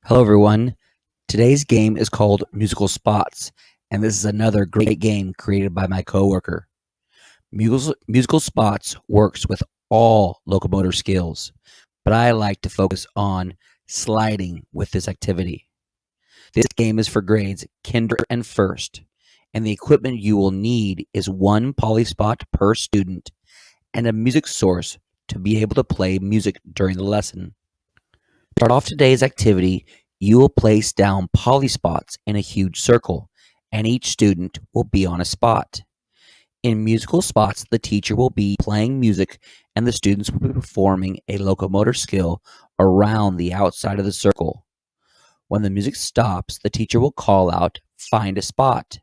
Hello, everyone. Today's game is called Musical Spots, and this is another great game created by my coworker. Musical Spots works with all locomotor skills, but I like to focus on sliding with this activity. This game is for grades kinder and first, and the equipment you will need is one polyspot per student and a music source to be able to play music during the lesson. To start off today's activity, you will place down polyspots in a huge circle, and each student will be on a spot. In musical spots, the teacher will be playing music and the students will be performing a locomotor skill around the outside of the circle. When the music stops, the teacher will call out, "Find a spot."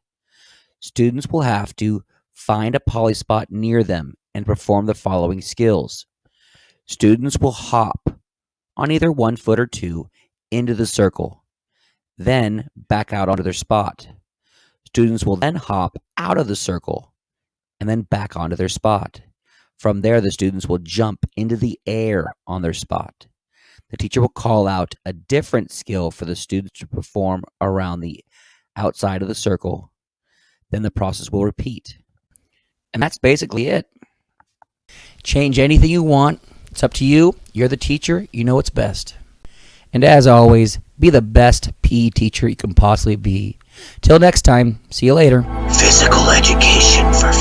Students will have to find a polyspot near them and perform the following skills. Students will hop on either 1 foot or two into the circle, then back out onto their spot. Students will then hop out of the circle and then back onto their spot. From there, the students will jump into the air on their spot. The teacher will call out a different skill for the students to perform around the outside of the circle. Then the process will repeat. And that's basically it. Change anything you want. It's up to you. You're the teacher. You know what's best. And as always, be the best PE teacher you can possibly be. Till next time, see you later. Physical education for